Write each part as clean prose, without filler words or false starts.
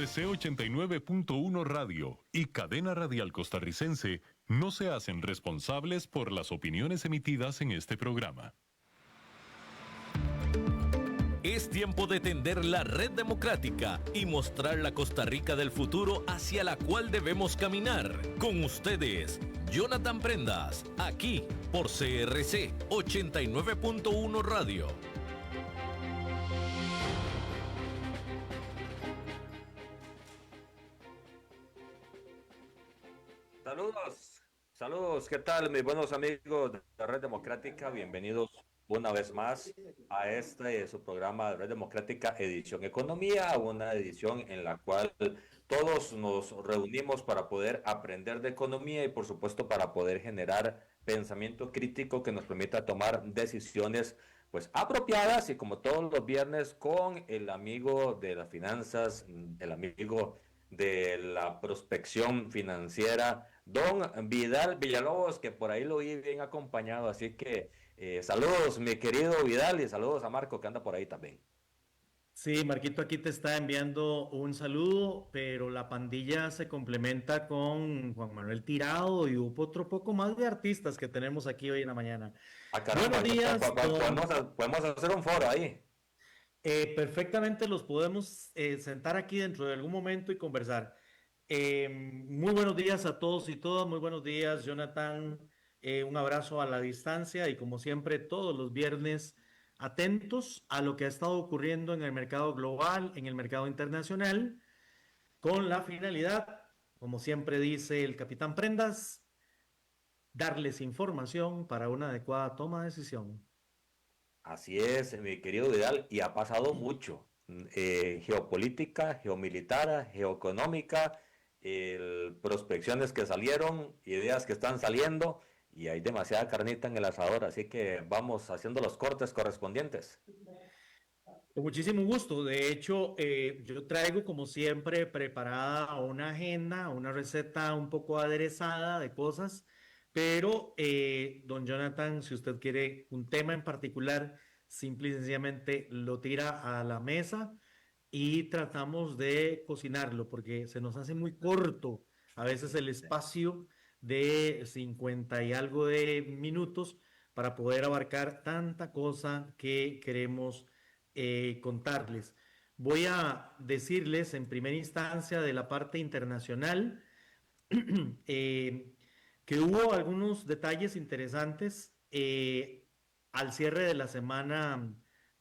RC 89.1 Radio y Cadena Radial Costarricense no se hacen responsables por las opiniones emitidas en este programa. Es tiempo de tender la red democrática y mostrar la Costa Rica del futuro hacia la cual debemos caminar. Con ustedes, Jonathan Prendas, aquí por CRC 89.1 Radio. Saludos, ¿qué tal mis buenos amigos de la Red Democrática? Bienvenidos una vez más a su programa de Red Democrática Edición Economía, una edición en la cual todos nos reunimos para poder aprender de economía y por supuesto para poder generar pensamiento crítico que nos permita tomar decisiones pues apropiadas y como todos los viernes con el amigo de las finanzas, el amigo de la prospección financiera, don Vidal Villalobos, que por ahí lo vi bien acompañado, así que saludos mi querido Vidal y saludos a Marco que anda por ahí también. Sí, Marquito aquí te está enviando un saludo, pero la pandilla se complementa con Juan Manuel Tirado y hubo otro poco más de artistas que tenemos aquí hoy en la mañana. Caramba, Buenos días. podemos hacer un foro ahí. Perfectamente los podemos sentar aquí dentro de algún momento y conversar. Muy buenos días a todos y todas, muy buenos días, Jonathan. Un abrazo a la distancia y como siempre todos los viernes atentos a lo que ha estado ocurriendo en el mercado global, en el mercado internacional, con la finalidad, como siempre dice el capitán Prendas, darles información para una adecuada toma de decisión. Así es, mi querido Vidal, y ha pasado mucho. Geopolítica, geomilitar, geoeconómica, prospecciones que salieron, ideas que están saliendo, y hay demasiada carnita en el asador, así que vamos haciendo los cortes correspondientes. Con muchísimo gusto. De hecho, yo traigo, como siempre, preparada una agenda, una receta un poco aderezada de cosas, pero, don Jonathan, si usted quiere un tema en particular, simple y sencillamente lo tira a la mesa y tratamos de cocinarlo, porque se nos hace muy corto a veces el espacio de 50 y algo de minutos para poder abarcar tanta cosa que queremos contarles. Voy a decirles en primera instancia de la parte internacional eh, que hubo algunos detalles interesantes al cierre de la semana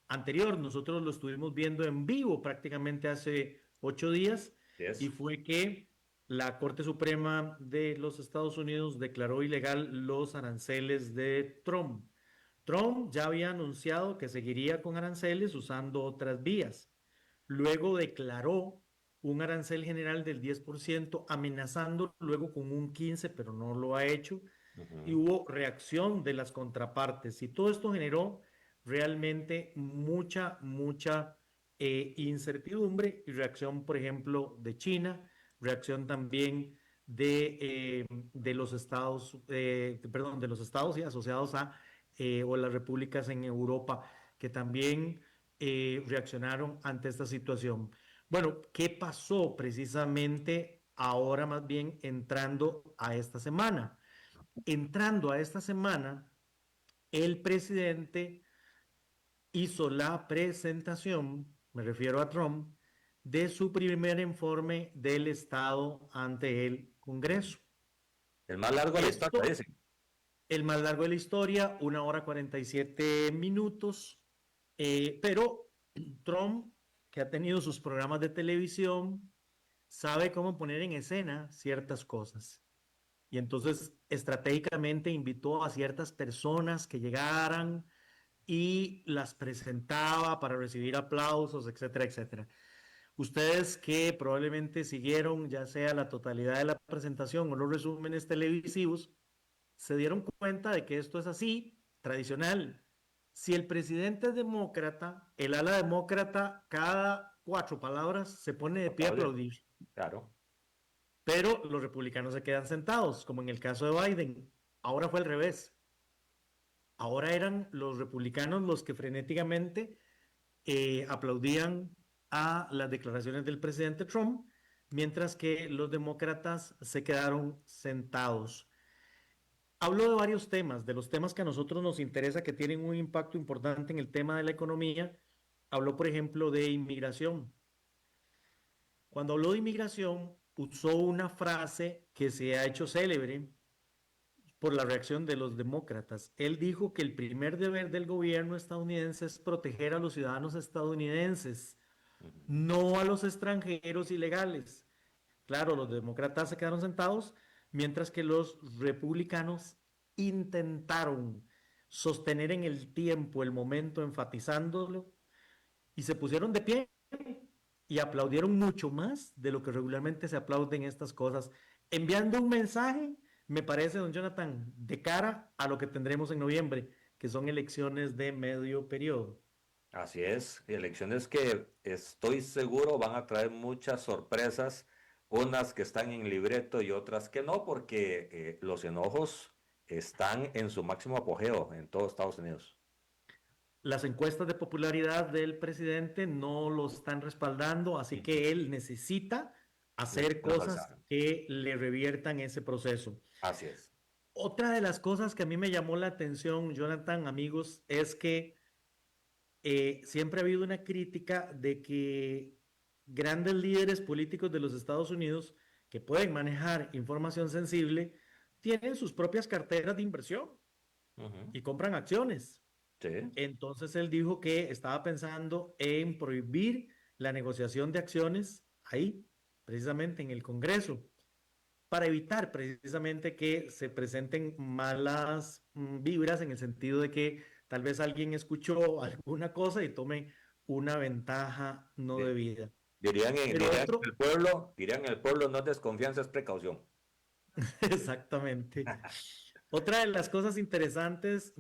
anterior. Nosotros lo estuvimos viendo en vivo prácticamente hace 8 días y fue que la Corte Suprema de los Estados Unidos declaró ilegal los aranceles de Trump. Trump ya había anunciado que seguiría con aranceles usando otras vías. Luego declaró un arancel general del 10%, amenazando luego con un 15%, pero no lo ha hecho. Y hubo reacción de las contrapartes. Y todo esto generó realmente mucha incertidumbre y reacción, por ejemplo, de China, reacción también de los estados, de los estados y asociados a o las repúblicas en Europa que también reaccionaron ante esta situación. Bueno, ¿qué pasó precisamente ahora más bien entrando a esta semana? Entrando a esta semana, el presidente hizo la presentación, me refiero a Trump, de su primer informe del Estado ante el Congreso. El más largo de la historia, dicen. El más largo de la historia, 1 hora 47 minutos, pero Trump, que ha tenido sus programas de televisión, sabe cómo poner en escena ciertas cosas. Y entonces estratégicamente invitó a ciertas personas que llegaran y las presentaba para recibir aplausos, etcétera, etcétera. Ustedes que probablemente siguieron ya sea la totalidad de la presentación o los resúmenes televisivos, se dieron cuenta de que esto es así, tradicional. Si el presidente es demócrata, el ala demócrata cada 4 palabras se pone de pie a aplaudir. Claro. Pero los republicanos se quedan sentados, como en el caso de Biden. Ahora fue al revés. Ahora eran los republicanos los que frenéticamente aplaudían a las declaraciones del presidente Trump mientras que los demócratas se quedaron sentados. Habló de varios temas, de los temas que a nosotros nos interesa, que tienen un impacto importante en el tema de la economía. Habló, por ejemplo, de inmigración. Cuando habló de inmigración, usó una frase que se ha hecho célebre por la reacción de los demócratas. Él dijo que el primer deber del gobierno estadounidense es proteger a los ciudadanos estadounidenses, no a los extranjeros ilegales. Claro, los demócratas se quedaron sentados, mientras que los republicanos intentaron sostener en el tiempo el momento, enfatizándolo, y se pusieron de pie y aplaudieron mucho más de lo que regularmente se aplauden estas cosas, enviando un mensaje, me parece, don Jonathan, de cara a lo que tendremos en noviembre, que son elecciones de medio periodo. Así es, elecciones que estoy seguro van a traer muchas sorpresas, unas que están en libreto y otras que no, porque los enojos están en su máximo apogeo en todo Estados Unidos. Las encuestas de popularidad del presidente no lo están respaldando, así que él necesita hacer cosas que le reviertan ese proceso. Así es. Otra de las cosas que a mí me llamó la atención, Jonathan, amigos, es que siempre ha habido una crítica de que grandes líderes políticos de los Estados Unidos que pueden manejar información sensible tienen sus propias carteras de inversión y compran acciones. Sí. Entonces él dijo que estaba pensando en prohibir la negociación de acciones ahí, precisamente en el Congreso, para evitar precisamente que se presenten malas vibras, en el sentido de que tal vez alguien escuchó alguna cosa y tome una ventaja no debida. Dirían en el pueblo, no es desconfianza, es precaución. Exactamente. Otra de las cosas interesantes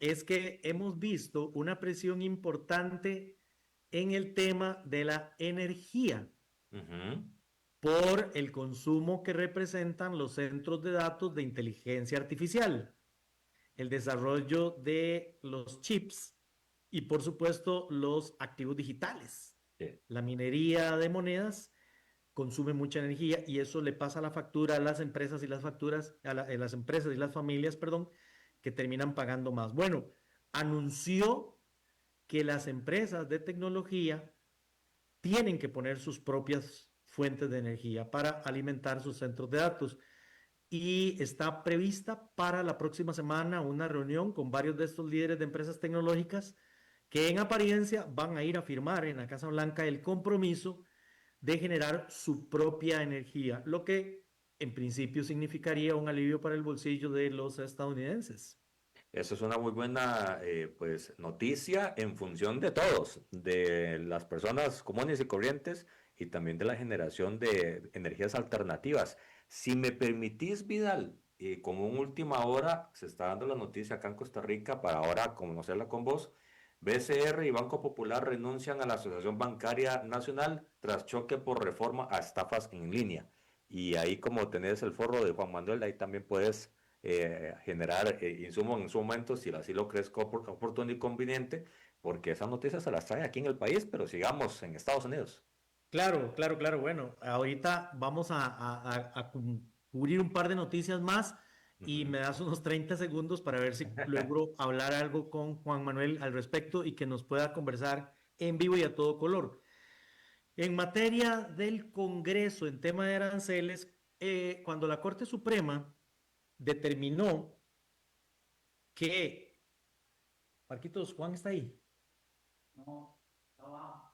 es que hemos visto una presión importante en el tema de la energía por el consumo que representan los centros de datos de inteligencia artificial, el desarrollo de los chips y, por supuesto, los activos digitales. Sí. La minería de monedas consume mucha energía y eso le pasa la factura a las empresas y las familias, perdón, que terminan pagando más. Bueno, anunció que las empresas de tecnología tienen que poner sus propias fuentes de energía para alimentar sus centros de datos, y está prevista para la próxima semana una reunión con varios de estos líderes de empresas tecnológicas que en apariencia van a ir a firmar en la Casa Blanca el compromiso de generar su propia energía, lo que en principio significaría un alivio para el bolsillo de los estadounidenses. Eso es una muy buena pues, noticia en función de todos, de las personas comunes y corrientes y también de la generación de energías alternativas. Si me permitís, Vidal, como una última hora, se está dando la noticia acá en Costa Rica para ahora conocerla con vos. BCR y Banco Popular renuncian a la Asociación Bancaria Nacional tras choque por reforma a estafas en línea. Y ahí, como tenés el foro de Juan Manuel, ahí también puedes generar insumos en su momento, si así lo crees oportuno y conveniente, porque esas noticias se las trae aquí en el país, pero sigamos en Estados Unidos. Claro, claro, claro. Bueno, ahorita vamos a cubrir un par de noticias más y me das unos 30 segundos para ver si logro hablar algo con Juan Manuel al respecto y que nos pueda conversar en vivo y a todo color. En materia del Congreso, en tema de aranceles, cuando la Corte Suprema determinó que... Marquitos, ¿Juan está ahí? No, no va.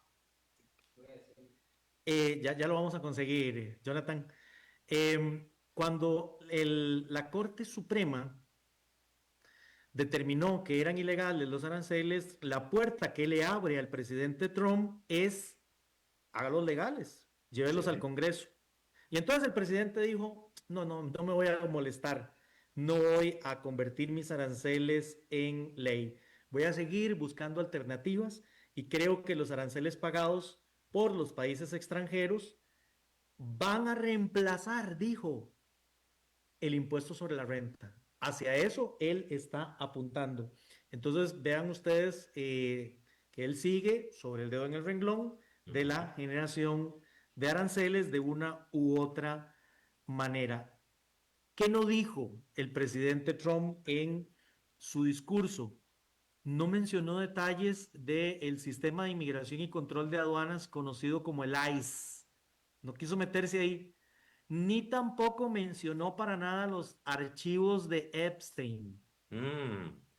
Ya lo vamos a conseguir, Jonathan. Cuando la Corte Suprema determinó que eran ilegales los aranceles, la puerta que le abre al presidente Trump es: hágalos legales, llévelos al Congreso. Y entonces el presidente dijo: no me voy a molestar, no voy a convertir mis aranceles en ley, voy a seguir buscando alternativas, y creo que los aranceles pagados por los países extranjeros van a reemplazar, dijo, el impuesto sobre la renta. Hacia eso él está apuntando. Entonces vean ustedes que él sigue sobre el dedo en el renglón de la generación de aranceles de una u otra manera. ¿Qué no dijo el presidente Trump en su discurso? No mencionó detalles del sistema de inmigración y control de aduanas conocido como el ICE. No quiso meterse ahí. Ni tampoco mencionó para nada los archivos de Epstein.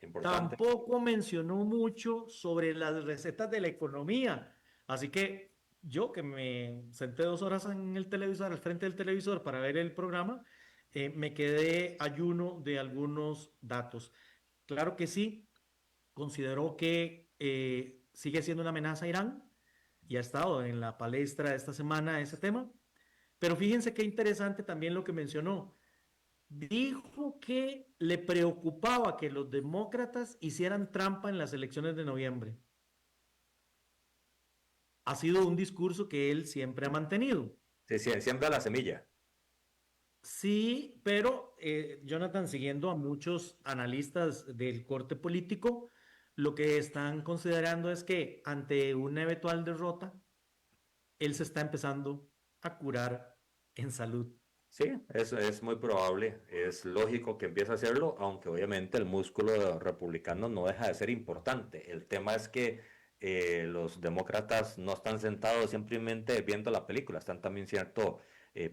Importante. Tampoco mencionó mucho sobre las recetas de la economía. Así que yo que me senté 2 horas en el televisor, al frente del televisor para ver el programa, me quedé ayuno de algunos datos. Claro que sí, consideró que sigue siendo una amenaza a Irán y ha estado en la palestra esta semana ese tema. Pero fíjense qué interesante también lo que mencionó. Dijo que le preocupaba que los demócratas hicieran trampa en las elecciones de noviembre. Ha sido un discurso que él siempre ha mantenido. Sí, sí, siembra la semilla. Sí, pero Jonathan, siguiendo a muchos analistas del corte político, lo que están considerando es que ante una eventual derrota, él se está empezando a curar en salud. Sí, eso es muy probable, es lógico que empiece a hacerlo, aunque obviamente el músculo republicano no deja de ser importante. El tema es que los demócratas no están sentados simplemente viendo la película, están también cierto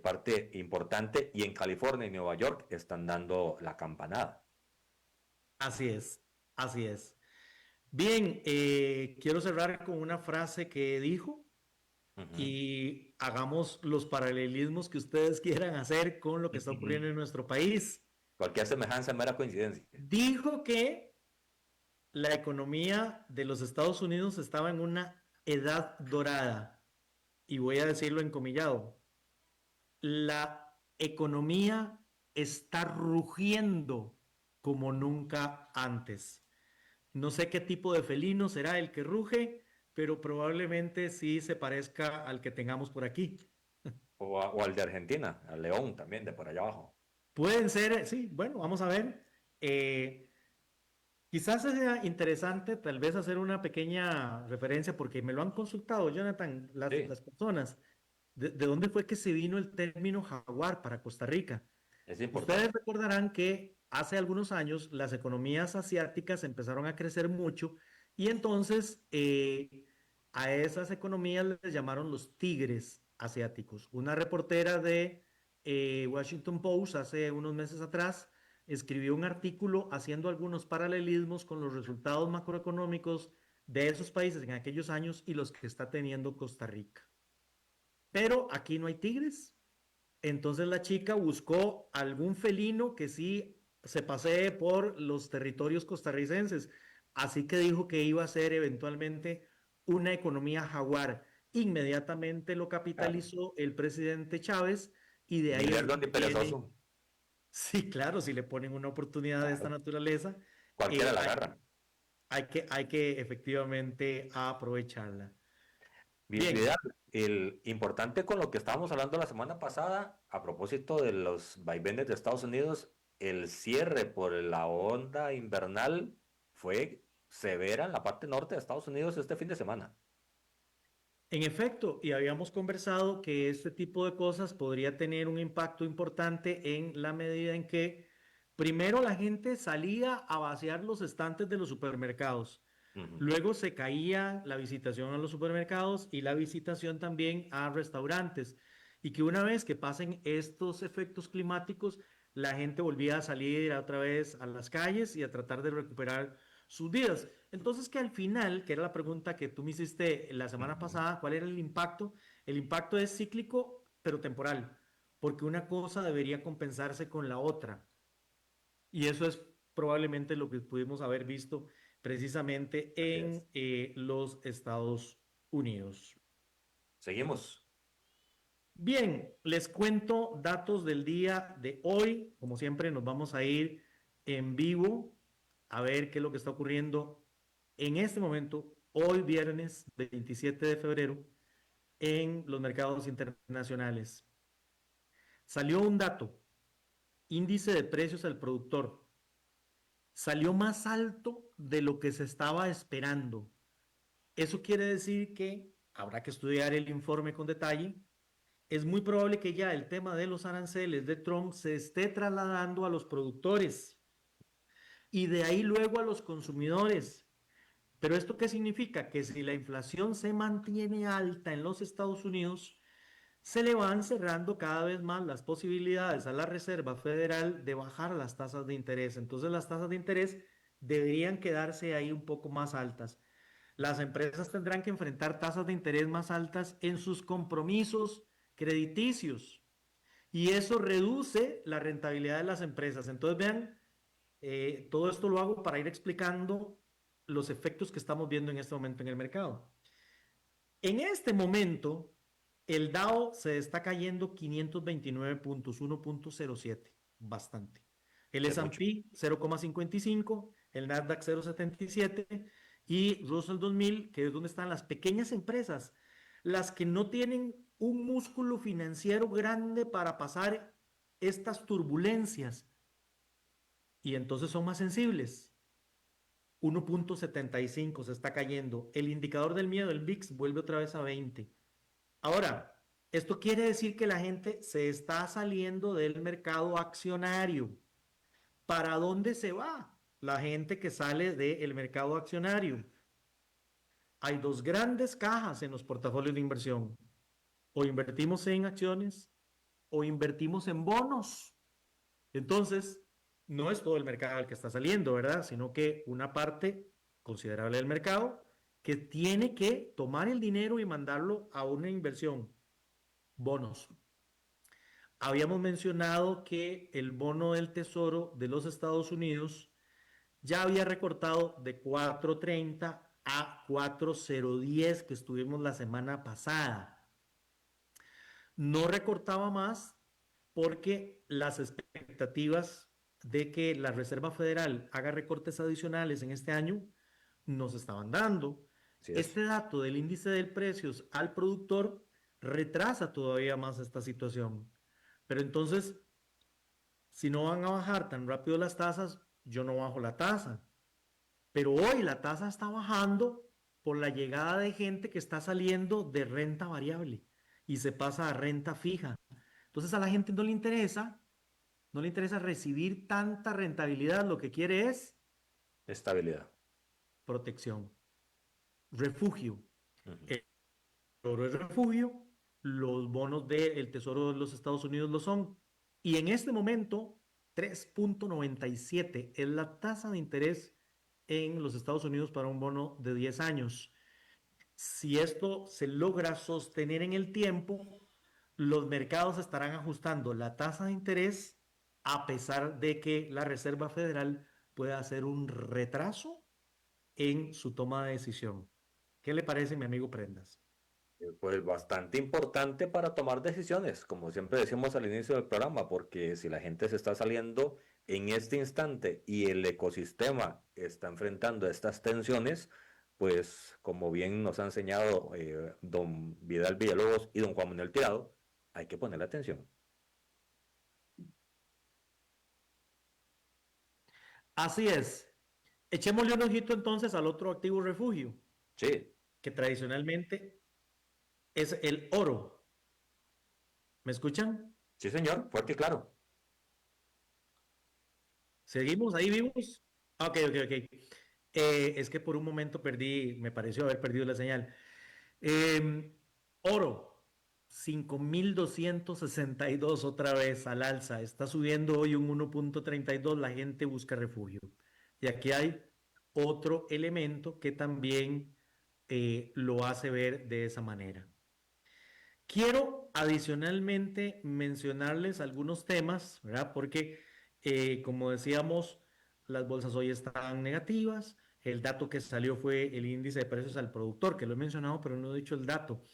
parte importante y en California y Nueva York están dando la campanada. Así es, así es. Bien, quiero cerrar con una frase que dijo Ujú, y hagamos los paralelismos que ustedes quieran hacer con lo que está ujú. ocurriendo en nuestro país. Cualquier semejanza es mera coincidencia. Dijo que la economía de los Estados Unidos estaba en una edad dorada, y voy a decirlo encomillado. La economía está rugiendo como nunca antes. No sé qué tipo de felino será el que ruge, pero probablemente sí se parezca al que tengamos por aquí. O al de Argentina, al León también, de por allá abajo. Pueden ser, sí, bueno, vamos a ver. Eh, Quizás sea interesante tal vez hacer una pequeña referencia porque me lo han consultado, Jonathan, Sí, las personas. ¿De dónde fue que se vino el término jaguar para Costa Rica? es Ustedes importante. recordarán que hace algunos años las economías asiáticas empezaron a crecer mucho y entonces a esas economías les llamaron los tigres asiáticos. Una reportera de Washington Post hace unos meses atrás escribió un artículo haciendo algunos paralelismos con los resultados macroeconómicos de esos países en aquellos años y los que está teniendo Costa Rica. Pero aquí no hay tigres. Entonces la chica buscó algún felino que sí se pasee por los territorios costarricenses. Así que dijo que iba a ser eventualmente una economía jaguar. Inmediatamente lo Claro. capitalizó el presidente Chávez y de Ni ahí es lerdo ni donde viene. perezoso, Sí, claro, si le ponen una oportunidad de esta claro. naturaleza, Cualquiera la hay, agarra. hay que efectivamente aprovecharla. Vidal, Bien, el importante con lo que estábamos hablando la semana pasada, a propósito de los vaivenes de Estados Unidos, el cierre por la onda invernal fue severa en la parte norte de Estados Unidos este fin de semana. en efecto, y habíamos conversado que este tipo de cosas podría tener un impacto importante en la medida en que primero la gente salía a vaciar los estantes de los supermercados, Ujú. luego se caía la visitación a los supermercados y la visitación también a restaurantes, y que una vez que pasen estos efectos climáticos, la gente volvía a salir otra vez a las calles y a tratar de recuperar sus vidas. Entonces, que al final, que era la pregunta que tú me hiciste la semana Ujú. pasada, ¿cuál era el impacto? El impacto es cíclico, pero temporal, porque una cosa debería compensarse con la otra. Y eso es probablemente lo que pudimos haber visto precisamente Así es. en los Estados Unidos. Seguimos. Bien, les cuento datos del día de hoy. Como siempre, nos vamos a ir en vivo a ver qué es lo que está ocurriendo en este momento, hoy viernes 27 de febrero, en los mercados internacionales. Salió un dato, índice de precios al productor. Salió más alto de lo que se estaba esperando. Eso quiere decir que habrá que estudiar el informe con detalle, es muy probable que ya el tema de los aranceles de Trump se esté trasladando a los productores y de ahí luego a los consumidores. Pero ¿esto qué significa? Que si la inflación se mantiene alta en los Estados Unidos, se le van cerrando cada vez más las posibilidades a la Reserva Federal de bajar las tasas de interés. Entonces las tasas de interés deberían quedarse ahí un poco más altas. Las empresas tendrán que enfrentar tasas de interés más altas en sus compromisos crediticios y eso reduce la rentabilidad de las empresas. Entonces vean, todo esto lo hago para ir explicando los efectos que estamos viendo en este momento en el mercado. En este momento, el Dow se está cayendo 529 puntos, 1.07, bastante. El S&P 0,55, el Nasdaq 0,77 y Russell 2000, que es donde están las pequeñas empresas, las que no tienen un músculo financiero grande para pasar estas turbulencias y entonces son más sensibles. 1.75 se está cayendo. El indicador del miedo, el VIX, vuelve otra vez a 20. Ahora, esto quiere decir que la gente se está saliendo del mercado accionario. ¿Para dónde se va la gente que sale del mercado accionario? Hay dos grandes cajas en los portafolios de inversión. O invertimos en acciones o invertimos en bonos. Entonces, no es todo el mercado el que está saliendo, ¿verdad? Sino que una parte considerable del mercado que tiene que tomar el dinero y mandarlo a una inversión. Bonos. Habíamos mencionado que el bono del Tesoro de los Estados Unidos ya había recortado de 4.30 a 4.010 que estuvimos la semana pasada. No recortaba más porque las expectativas de que la Reserva Federal haga recortes adicionales en este año nos estaban dando. Este dato del índice de precios al productor retrasa todavía más esta situación. Pero entonces, si no van a bajar tan rápido las tasas, yo no bajo la tasa. Pero hoy la tasa está bajando por la llegada de gente que está saliendo de renta variable y se pasa a renta fija. Entonces a la gente no le interesa recibir tanta rentabilidad, lo que quiere es estabilidad, protección, refugio. El oro es refugio, los bonos del Tesoro de los Estados Unidos lo son. Y en este momento, 3.97 es la tasa de interés en los Estados Unidos para un bono de 10 años. Si esto se logra sostener en el tiempo, los mercados estarán ajustando la tasa de interés a pesar de que la Reserva Federal pueda hacer un retraso en su toma de decisión. ¿Qué le parece, mi amigo Prendas? Pues bastante importante para tomar decisiones, como siempre decimos al inicio del programa, porque si la gente se está saliendo en este instante y el ecosistema está enfrentando estas tensiones, pues como bien nos ha enseñado don Vidal Villalobos y don Juan Manuel Tirado, hay que ponerle atención. Así es. Echémosle un ojito entonces al otro activo refugio. Sí. Que tradicionalmente es el oro. ¿Me escuchan? Sí, señor, fuerte y claro. ¿Seguimos ahí vivos? Ok. Es que por un momento me pareció haber perdido la señal. Oro, 5.262 otra vez al alza. Está subiendo hoy un 1.32. La gente busca refugio. Y aquí hay otro elemento que también lo hace ver de esa manera. Quiero adicionalmente mencionarles algunos temas, ¿verdad? Porque, como decíamos, las bolsas hoy están negativas. El dato que salió fue el índice de precios al productor, que lo he mencionado, pero no he dicho el dato.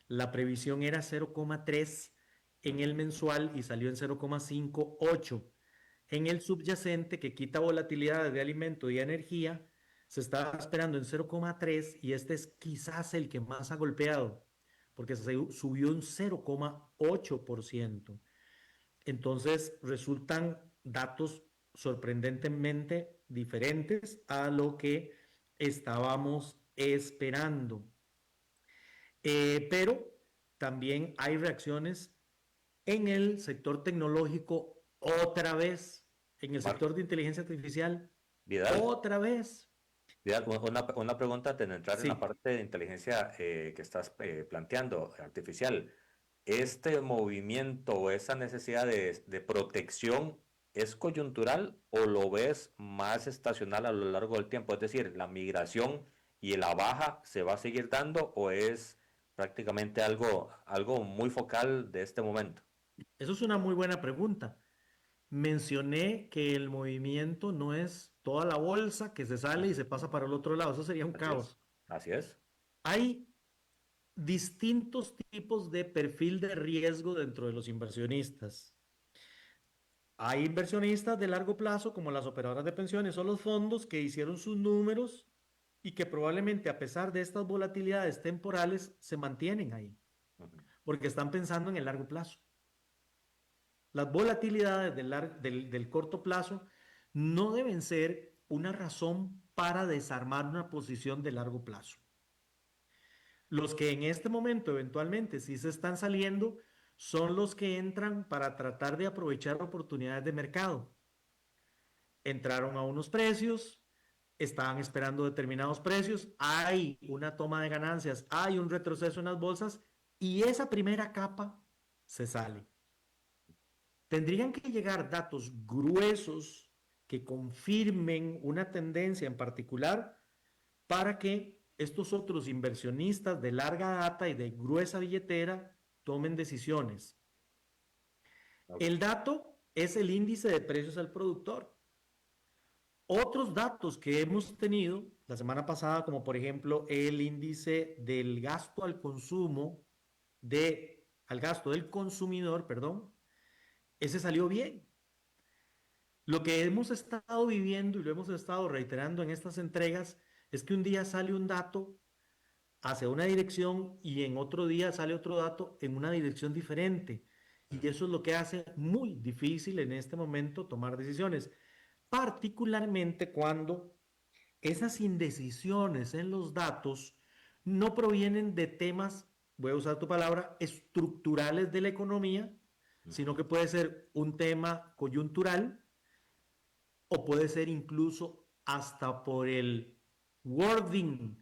La previsión era 0,3 en el mensual y salió en 0,58. En el subyacente, que quita volatilidad de alimento y energía, se estaba esperando en 0,3 y este es quizás el que más ha golpeado, porque se subió un 0,8%. Entonces resultan datos sorprendentemente diferentes a lo que estábamos esperando. Pero también hay reacciones en el sector tecnológico otra vez, en el sector de inteligencia artificial Vidal, otra vez. Vidal, una pregunta antes de entrar en la Sí, parte de inteligencia que estás planteando, artificial. ¿Este movimiento o esa necesidad de protección es coyuntural o lo ves más estacional a lo largo del tiempo? Es decir, ¿la migración y la baja se va a seguir dando o es prácticamente algo muy focal de este momento? eso es una muy buena pregunta. Mencioné que el movimiento no es toda la bolsa que se sale y se pasa para el otro lado. Eso sería un Así es. caos. Así es. Hay distintos tipos de perfil de riesgo dentro de los inversionistas. Hay inversionistas de largo plazo, como las operadoras de pensiones o los fondos, que hicieron sus números y que probablemente, a pesar de estas volatilidades temporales, se mantienen ahí, Ujú. porque están pensando en el largo plazo. Las volatilidades del corto plazo no deben ser una razón para desarmar una posición de largo plazo. Los que en este momento eventualmente sí se están saliendo son los que entran para tratar de aprovechar oportunidades de mercado. Entraron a unos precios, estaban esperando determinados precios, hay una toma de ganancias, hay un retroceso en las bolsas y esa primera capa se sale. Tendrían que llegar datos gruesos que confirmen una tendencia en particular para que estos otros inversionistas de larga data y de gruesa billetera tomen decisiones. Ok. El dato es el índice de precios al productor. Otros datos que hemos tenido la semana pasada, como por ejemplo el índice del gasto al consumo, al gasto del consumidor, perdón, ese salió bien. Lo que hemos estado viviendo y lo hemos estado reiterando en estas entregas es que un día sale un dato hacia una dirección y en otro día sale otro dato en una dirección diferente. Y eso es lo que hace muy difícil en este momento tomar decisiones, particularmente cuando esas indecisiones en los datos no provienen de temas, voy a usar tu palabra, estructurales de la economía, sino que puede ser un tema coyuntural o puede ser incluso hasta por el wording,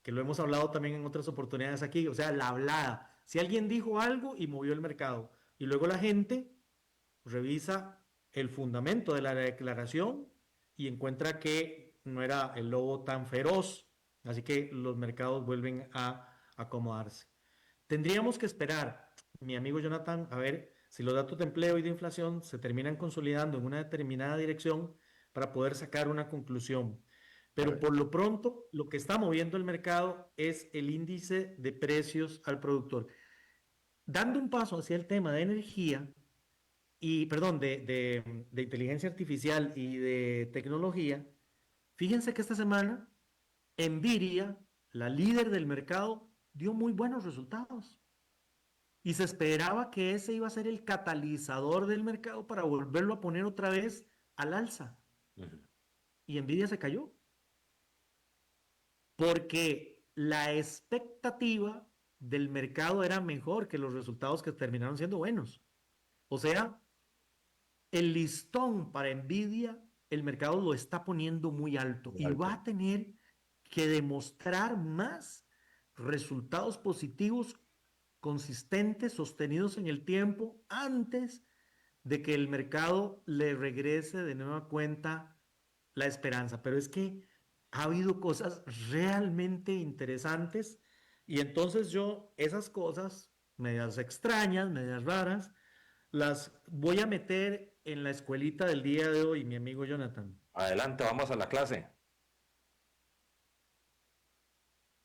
que lo hemos hablado también en otras oportunidades aquí, o sea, la hablada. Si alguien dijo algo y movió el mercado, y luego la gente revisa el fundamento de la declaración y encuentra que no era el lobo tan feroz, así que los mercados vuelven a acomodarse. Tendríamos que esperar, mi amigo Jonathan, a ver si los datos de empleo y de inflación se terminan consolidando en una determinada dirección para poder sacar una conclusión. Pero por lo pronto, lo que está moviendo el mercado es el índice de precios al productor. Dando un paso hacia el tema de energía, y perdón, de inteligencia artificial y de tecnología, fíjense que esta semana Nvidia, la líder del mercado, dio muy buenos resultados. Y se esperaba que ese iba a ser el catalizador del mercado para volverlo a poner otra vez al alza. Ujú. Y Nvidia se cayó. Porque la expectativa del mercado era mejor que los resultados que terminaron siendo buenos. O sea, el listón para Nvidia, el mercado lo está poniendo muy alto Muy y va alto. a tener que demostrar más resultados positivos, consistentes, sostenidos en el tiempo, antes de que el mercado le regrese de nueva cuenta la esperanza. Pero es que ha habido cosas realmente interesantes y entonces yo esas cosas, medias extrañas, medias raras, las voy a meter en la escuelita del día de hoy, mi amigo Jonathan. Adelante, vamos a la clase.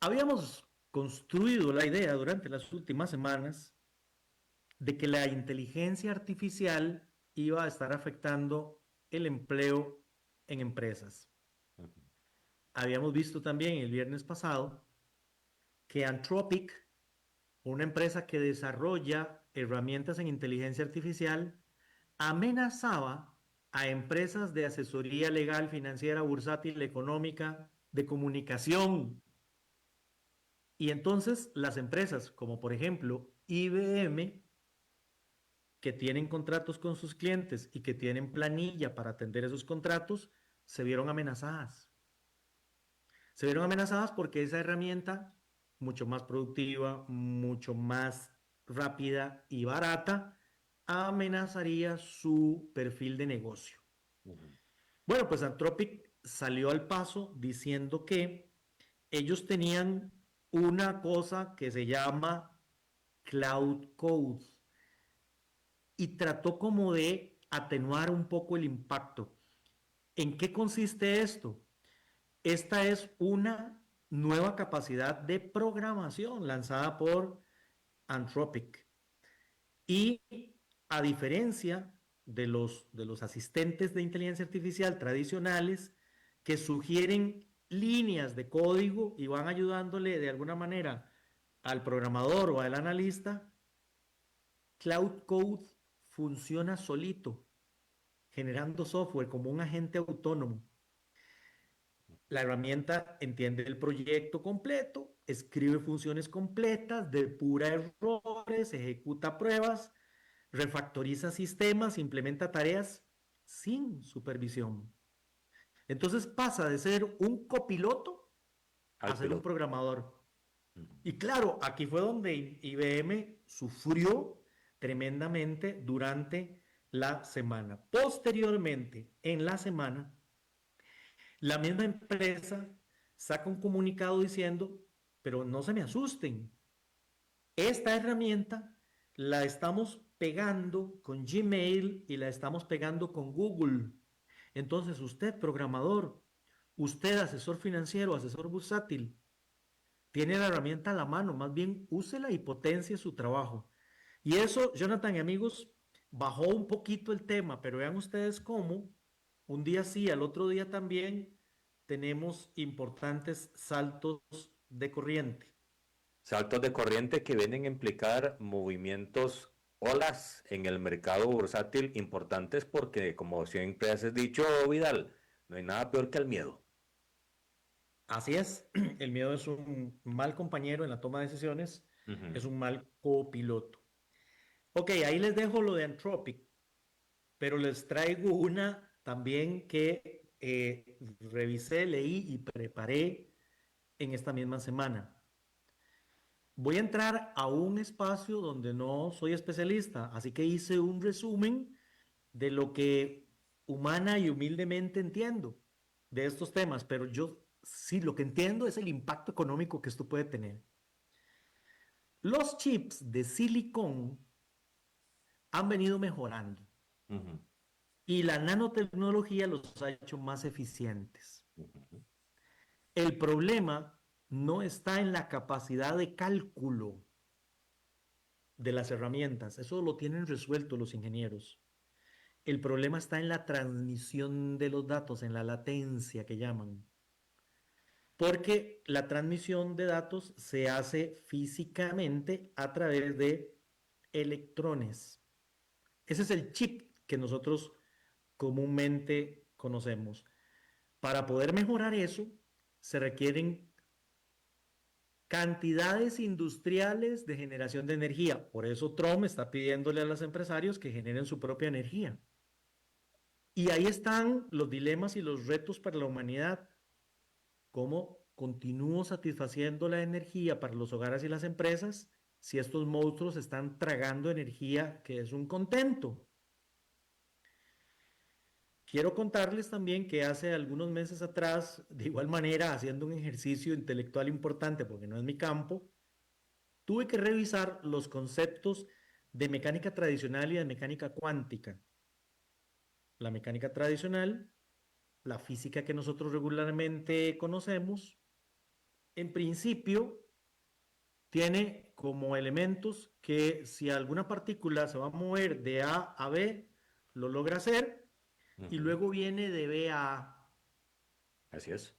Habíamos construido la idea durante las últimas semanas de que la inteligencia artificial iba a estar afectando el empleo en empresas. Ujú. Habíamos visto también el viernes pasado que Anthropic, una empresa que desarrolla herramientas en inteligencia artificial, amenazaba a empresas de asesoría legal, financiera, bursátil, económica, de comunicación. Y entonces las empresas, como por ejemplo IBM, que tienen contratos con sus clientes y que tienen planilla para atender esos contratos, se vieron amenazadas. Se vieron amenazadas porque esa herramienta, mucho más productiva, mucho más rápida y barata, amenazaría su perfil de negocio. Bueno, pues Anthropic salió al paso diciendo que ellos tenían una cosa que se llama Cloud Code y trató como de atenuar un poco el impacto. ¿En qué consiste esto? Esta es una nueva capacidad de programación lanzada por Anthropic. Y a diferencia de los asistentes de inteligencia artificial tradicionales que sugieren líneas de código y van ayudándole de alguna manera al programador o al analista, Cloud Code funciona solito, generando software como un agente autónomo. La herramienta entiende el proyecto completo, escribe funciones completas, depura errores, ejecuta pruebas, refactoriza sistemas, implementa tareas sin supervisión. Entonces pasa de ser un copiloto a ser un programador. Y claro, aquí fue donde IBM sufrió tremendamente durante la semana. Posteriormente, en la semana, la misma empresa saca un comunicado diciendo, pero no se me asusten, esta herramienta la estamos pegando con Gmail y la estamos pegando con Google. Entonces usted, programador, usted, asesor financiero, asesor bursátil, tiene la herramienta a la mano, más bien úsela y potencie su trabajo. Y eso, Jonathan y amigos, bajó un poquito el tema, pero vean ustedes cómo un día sí, al otro día también tenemos importantes saltos de corriente. Saltos de corriente que vienen a implicar movimientos, olas en el mercado bursátil importantes porque, como siempre has dicho, Vidal, no hay nada peor que el miedo. Así es, el miedo es un mal compañero en la toma de decisiones, es un mal copiloto. Ok, ahí les dejo lo de Anthropic, pero les traigo una también que revisé, leí y preparé en esta misma semana. Voy a entrar a un espacio donde no soy especialista, así que hice un resumen de lo que humana y humildemente entiendo de estos temas, pero yo sí lo que entiendo es el impacto económico que esto puede tener. Los chips de silicón han venido mejorando y la nanotecnología los ha hecho más eficientes. El problema no está en la capacidad de cálculo de las herramientas, eso lo tienen resuelto los ingenieros. El problema está en la transmisión de los datos, en la latencia que llaman. Porque la transmisión de datos se hace físicamente a través de electrones. Ese es el chip que nosotros comúnmente conocemos. Para poder mejorar eso, se requieren cantidades industriales de generación de energía. Por eso Trump está pidiéndole a los empresarios que generen su propia energía. Y ahí están los dilemas y los retos para la humanidad. ¿Cómo continúo satisfaciendo la energía para los hogares y las empresas si estos monstruos están tragando energía que es un contento? Quiero contarles también que hace algunos meses atrás, de igual manera, haciendo un ejercicio intelectual importante, porque no es mi campo, tuve que revisar los conceptos de mecánica tradicional y de mecánica cuántica. La mecánica tradicional, la física que nosotros regularmente conocemos, en principio tiene como elementos que si alguna partícula se va a mover de A a B, lo logra hacer, y luego viene de B a A. Así es.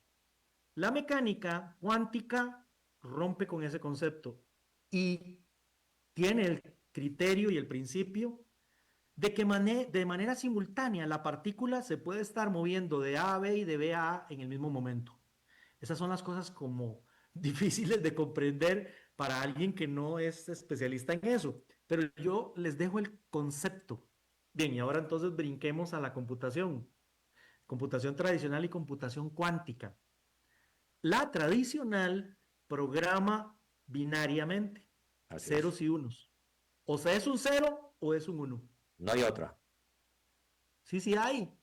La mecánica cuántica rompe con ese concepto y tiene el criterio y el principio de que de manera simultánea la partícula se puede estar moviendo de A a B y de B a A en el mismo momento. Esas son las cosas como difíciles de comprender para alguien que no es especialista en eso. pero yo les dejo el concepto. Bien, y ahora entonces brinquemos a la computación. Computación tradicional y computación cuántica. La tradicional programa binariamente, Así es. ceros y unos. O sea, es un cero o es un uno. No hay otra. Sí, sí hay.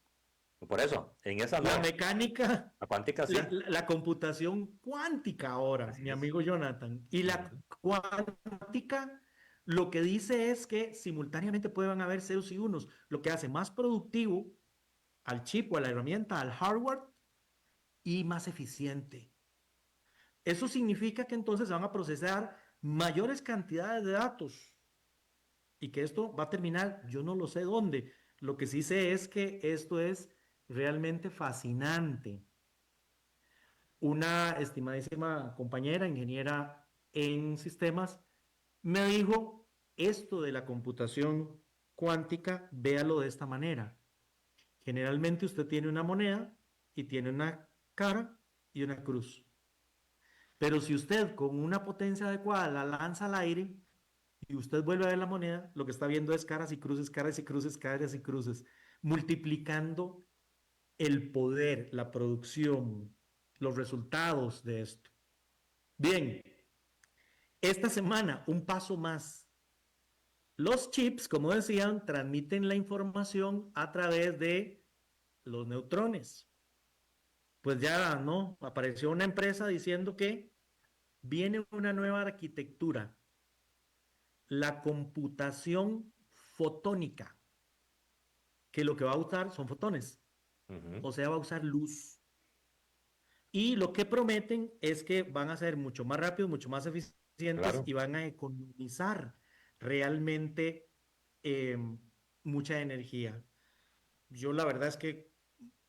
Por eso, en esa La no. mecánica, La cuántica sí. la computación cuántica ahora, Así mi es. amigo Jonathan. Y la Ujú. cuántica lo que dice es que simultáneamente pueden haber ceros y unos, lo que hace más productivo al chip o a la herramienta, al hardware, y más eficiente. Eso significa que entonces se van a procesar mayores cantidades de datos y que esto va a terminar, yo no lo sé dónde. Lo que sí sé es que esto es realmente fascinante. Una estimadísima compañera, ingeniera en sistemas, me dijo, esto de la computación cuántica, véalo de esta manera. Generalmente usted tiene una moneda y tiene una cara y una cruz. Pero si usted con una potencia adecuada la lanza al aire y usted vuelve a ver la moneda, lo que está viendo es caras y cruces, caras y cruces, multiplicando el poder, la producción, los resultados de esto. Bien, esta semana un paso más. Los chips, como decían, transmiten la información a través de los neutrones. Pues ya no, apareció una empresa diciendo que viene una nueva arquitectura, la computación fotónica, que lo que va a usar son fotones, Ujú. o sea, va a usar luz. Y lo que prometen es que van a ser mucho más rápidos, mucho más eficientes Claro. y van a economizar realmente eh, mucha energía. Yo la verdad es que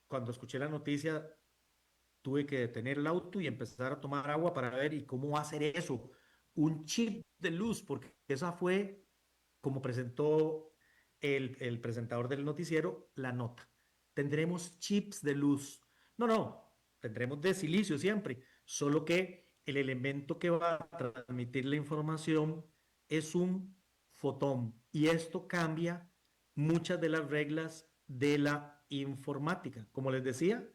cuando escuché la noticia tuve que detener el auto y empezar a tomar agua para ver y cómo va a ser eso. Un chip de luz, porque esa fue como presentó el presentador del noticiero la nota. Tendremos chips de luz. No, no, tendremos de silicio siempre, solo que el elemento que va a transmitir la información es un fotón y esto cambia muchas de las reglas de la informática. Como les decía,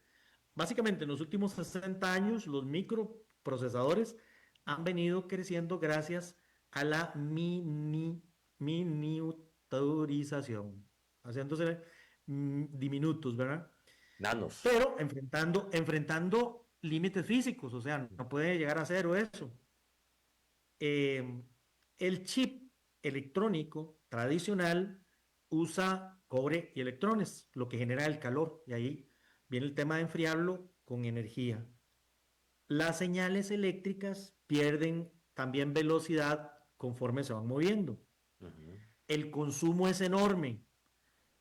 básicamente en los últimos 60 años los microprocesadores han venido creciendo gracias a la miniaturización, haciéndose diminutos, ¿verdad? Nanos. Pero enfrentando límites físicos, o sea, no puede llegar a cero eso. Eh, el chip electrónico tradicional usa cobre y electrones, lo que genera el calor, y ahí viene el tema de enfriarlo con energía. Las señales eléctricas pierden también velocidad conforme se van moviendo. Ujú. El consumo es enorme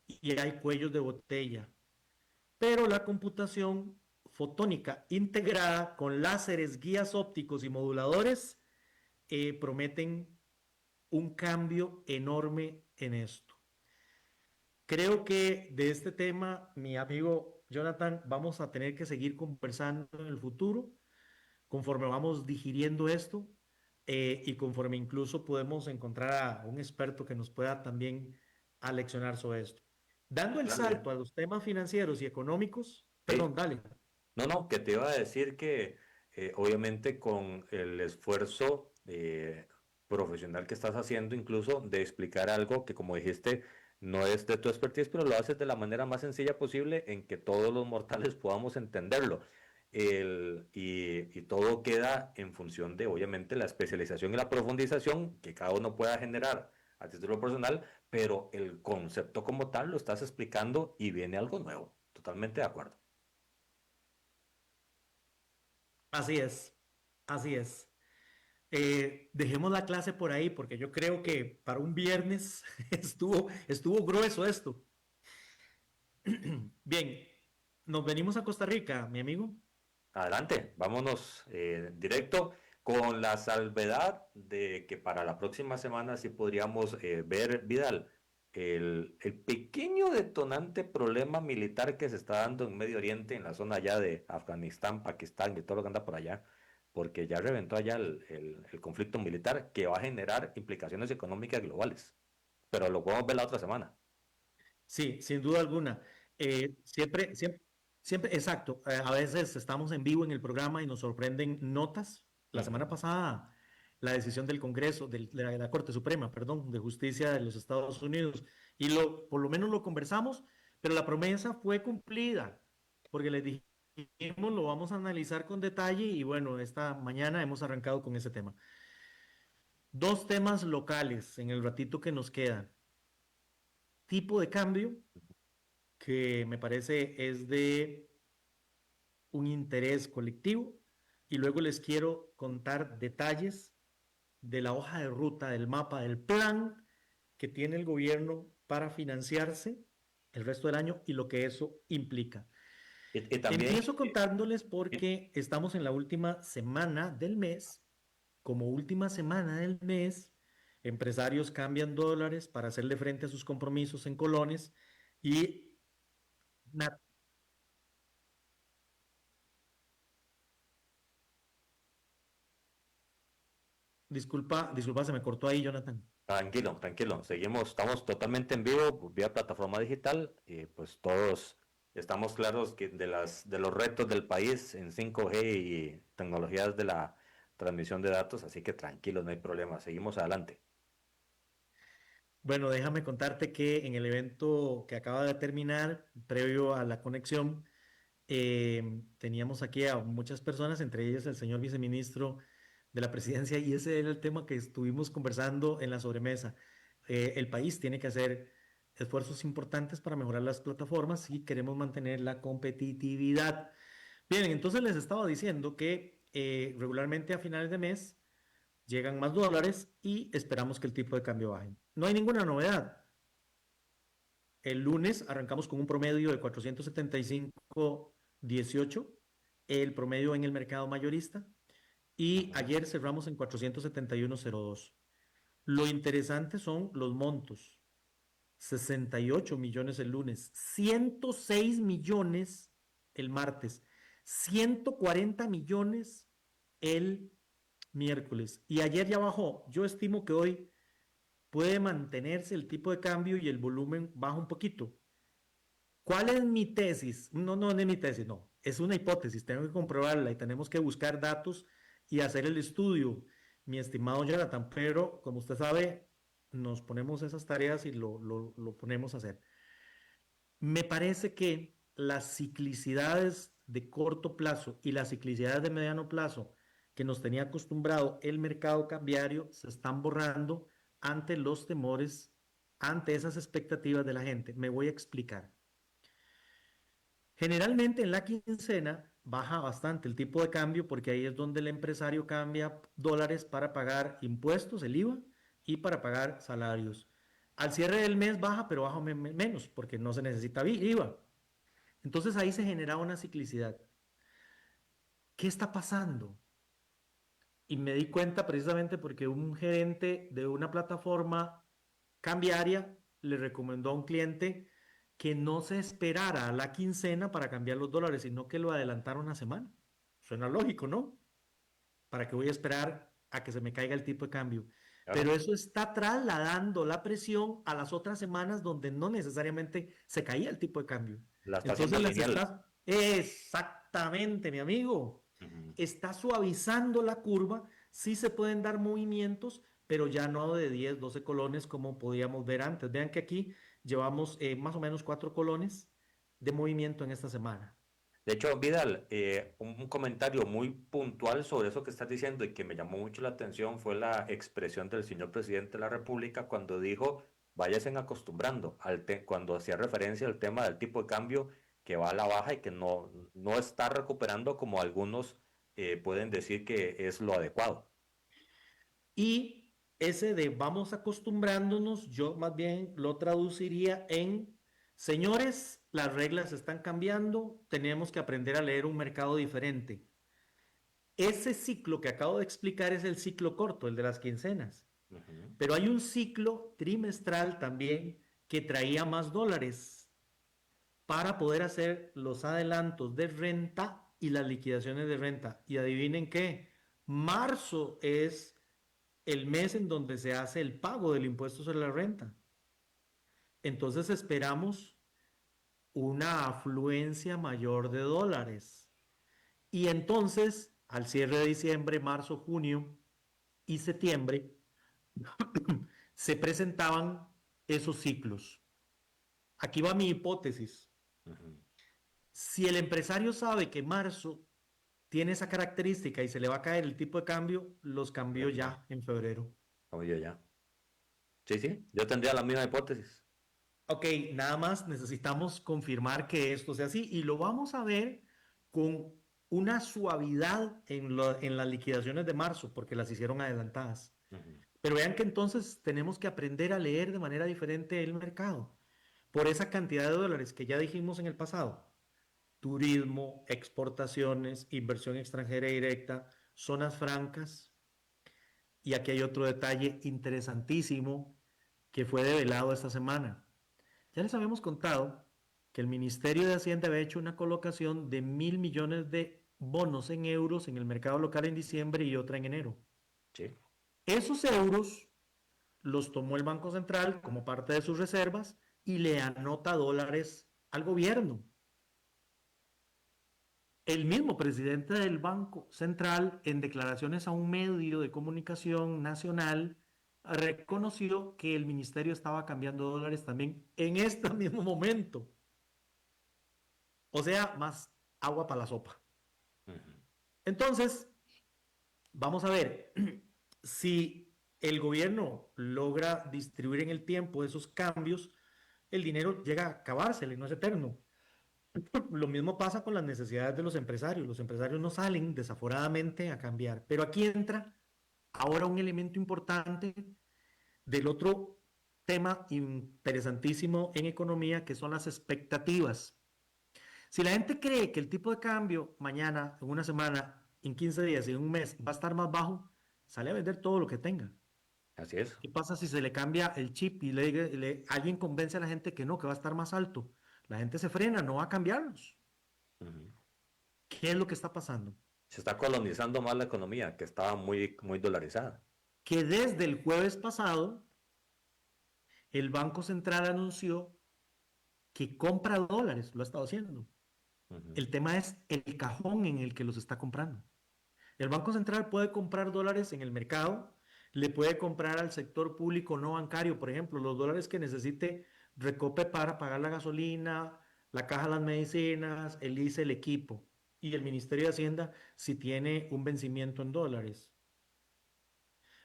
y hay cuellos de botella, pero la computación fotónica integrada con láseres, guías ópticos y moduladores prometen un cambio enorme en esto. Creo que de este tema, mi amigo Jonathan, vamos a tener que seguir conversando en el futuro, conforme vamos digiriendo esto y conforme incluso podemos encontrar a un experto que nos pueda también aleccionar sobre esto. Dando el Dale. salto a los temas financieros y económicos, perdón, Sí. dale. No, no, que te iba a decir que obviamente con el esfuerzo profesional que estás haciendo, incluso de explicar algo que como dijiste, no es de tu expertise, pero lo haces de la manera más sencilla posible en que todos los mortales podamos entenderlo. Y todo queda en función de, obviamente, la especialización y la profundización que cada uno pueda generar a título personal, pero el concepto como tal lo estás explicando y viene algo nuevo. Totalmente de acuerdo. Así es, así es. Dejemos la clase por ahí porque yo creo que para un viernes estuvo grueso esto. Bien, nos venimos a Costa Rica, mi amigo. Adelante, vámonos directo con la salvedad de que para la próxima semana sí podríamos ver, Vidal, el pequeño detonante problema militar que se está dando en Medio Oriente, en la zona allá de Afganistán, Pakistán y todo lo que anda por allá. porque ya reventó allá el conflicto militar que va a generar implicaciones económicas globales. Pero lo podemos ver la otra semana. Sí, sin duda alguna. Siempre, exacto. A veces estamos en vivo en el programa y nos sorprenden notas. La semana Ujú. pasada, la decisión del Congreso, de la Corte Suprema, perdón, de Justicia de los Estados Unidos, y por lo menos lo conversamos, pero la promesa fue cumplida, porque les dijimos, lo vamos a analizar con detalle, y bueno, esta mañana hemos arrancado con ese tema. Dos temas locales en el ratito que nos queda. Tipo de cambio, que me parece es de un interés colectivo, y luego les quiero contar detalles de la hoja de ruta, del mapa, del plan que tiene el gobierno para financiarse el resto del año y lo que eso implica. Y también, Empiezo contándoles y- porque estamos en la última semana del mes. Como última semana del mes, empresarios cambian dólares para hacerle frente a sus compromisos en colones y disculpa, se me cortó ahí, Jonathan. tranquilo, tranquilo, seguimos, estamos totalmente en vivo vía plataforma digital y pues todos estamos claros que de los retos del país en 5G y tecnologías de la transmisión de datos, así que tranquilo, no hay problema, seguimos adelante. Bueno, déjame contarte que en el evento que acaba de terminar, previo a la conexión, teníamos aquí a muchas personas, entre ellas el señor viceministro de la presidencia, y ese era el tema que estuvimos conversando en la sobremesa. El país tiene que hacer esfuerzos importantes para mejorar las plataformas si queremos mantener la competitividad. Bien, entonces les estaba diciendo que regularmente a finales de mes llegan más dólares y esperamos que el tipo de cambio baje. No hay ninguna novedad. El lunes arrancamos con un promedio de 475,18, el promedio en el mercado mayorista, y Ujú. ayer cerramos en 471,02. Lo interesante son los montos. 68 millones el lunes, 106 millones el martes, 140 millones el miércoles. Y ayer ya bajó. Yo estimo que hoy puede mantenerse el tipo de cambio y el volumen baja un poquito. ¿Cuál es mi tesis? No, no es mi tesis, no. Es una hipótesis, tengo que comprobarla y tenemos que buscar datos y hacer el estudio, mi estimado Jonathan. Pero, como usted sabe, nos ponemos esas tareas y lo ponemos a hacer. Me parece que las ciclicidades de corto plazo y las ciclicidades de mediano plazo que nos tenía acostumbrado el mercado cambiario se están borrando ante los temores, ante esas expectativas de la gente. Me voy a explicar. Generalmente en la quincena baja bastante el tipo de cambio porque ahí es donde el empresario cambia dólares para pagar impuestos, el IVA, y para pagar salarios. Al cierre del mes baja, pero baja menos porque no se necesita IVA. Entonces ahí se genera una ciclicidad. ¿Qué está pasando? Y me di cuenta precisamente porque un gerente de una plataforma cambiaria le recomendó a un cliente que no se esperara a la quincena para cambiar los dólares, sino que lo adelantara una semana. Suena lógico, ¿no? ¿Para qué voy a esperar a que se me caiga el tipo de cambio? Pero Claro, eso está trasladando la presión a las otras semanas donde no necesariamente se caía el tipo de cambio. la está haciendo Entonces las lineal. estás, exactamente, mi amigo, Ujú. está suavizando la curva, sí se pueden dar movimientos, pero ya no de 10, 12 colones como podíamos ver antes. Vean que aquí llevamos más o menos 4 colones de movimiento en esta semana. De hecho, Vidal, un comentario muy puntual sobre eso que estás diciendo y que me llamó mucho la atención fue la expresión del señor presidente de la República cuando dijo, váyanse acostumbrando, cuando hacía referencia al tema del tipo de cambio que va a la baja y que no está recuperando como algunos pueden decir que es lo adecuado. Y ese de vamos acostumbrándonos, yo más bien lo traduciría en, señores, las reglas están cambiando, tenemos que aprender a leer un mercado diferente. Ese ciclo que acabo de explicar es el ciclo corto, el de las quincenas, Ujú. pero hay un ciclo trimestral también que traía más dólares para poder hacer los adelantos de renta y las liquidaciones de renta. Y adivinen qué, Marzo es el mes en donde se hace el pago del impuesto sobre la renta. Entonces esperamos una afluencia mayor de dólares. Y entonces, al cierre de diciembre, marzo, junio y septiembre, se presentaban esos ciclos. Aquí va mi hipótesis. Ujú. Si el empresario sabe que marzo tiene esa característica y se le va a caer el tipo de cambio, los cambió ya en febrero. Como yo ya. Sí, sí, yo tendría la misma hipótesis. Ok, nada más necesitamos confirmar que esto sea así y lo vamos a ver con una suavidad en las liquidaciones de marzo, porque las hicieron adelantadas. Ujú. Pero vean que entonces tenemos que aprender a leer de manera diferente el mercado por esa cantidad de dólares que ya dijimos en el pasado. Turismo, exportaciones, inversión extranjera directa, zonas francas. Y aquí hay otro detalle interesantísimo que fue develado esta semana. Ya les habíamos contado que el Ministerio de Hacienda había hecho una colocación de 1.000 millones de bonos en euros en el mercado local en diciembre y otra en enero. Sí. Esos euros los tomó el Banco Central como parte de sus reservas y le anota dólares al gobierno. El mismo presidente del Banco Central, en declaraciones a un medio de comunicación nacional, reconoció que el ministerio estaba cambiando dólares también en este mismo momento. O sea, más agua para la sopa. Ujú. Entonces, vamos a ver si el gobierno logra distribuir en el tiempo esos cambios, el dinero llega a acabársele, no es eterno. Lo mismo pasa con las necesidades de los empresarios. Los empresarios no salen desaforadamente a cambiar. Pero aquí entra ahora un elemento importante del otro tema interesantísimo en economía, que son las expectativas. Si la gente cree que el tipo de cambio mañana, en una semana, en 15 días, en un mes, va a estar más bajo, sale a vender todo lo que tenga. Así es. ¿Qué pasa si se le cambia el chip y alguien convence a la gente que no, que va a estar más alto? La gente se frena, no va a cambiarlos. Ujú. ¿Qué es lo que está pasando? Se está colonizando más la economía, que estaba muy, muy dolarizada. Que desde el jueves pasado el Banco Central anunció que compra dólares, lo ha estado haciendo. Ujú. El tema es el cajón en el que los está comprando. El Banco Central puede comprar dólares en el mercado, le puede comprar al sector público no bancario, por ejemplo, los dólares que necesite Recope para pagar la gasolina, la caja de las medicinas, el ICE, el equipo, y el Ministerio de Hacienda si tiene un vencimiento en dólares.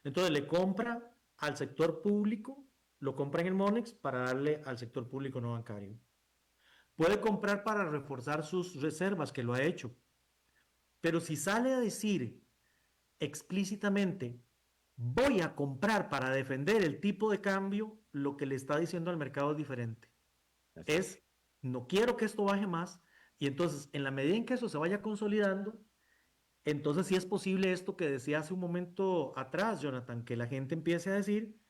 Entonces le compra al sector público, lo compra en el Monex para darle al sector público no bancario. Puede comprar para reforzar sus reservas, que lo ha hecho. Pero si sale a decir explícitamente, voy a comprar para defender el tipo de cambio, lo que le está diciendo al mercado es diferente. Así es. Es, no quiero que esto baje más, y entonces en la medida en que eso se vaya consolidando, entonces sí es posible esto que decía hace un momento atrás, Jonathan, que la gente empiece a decir,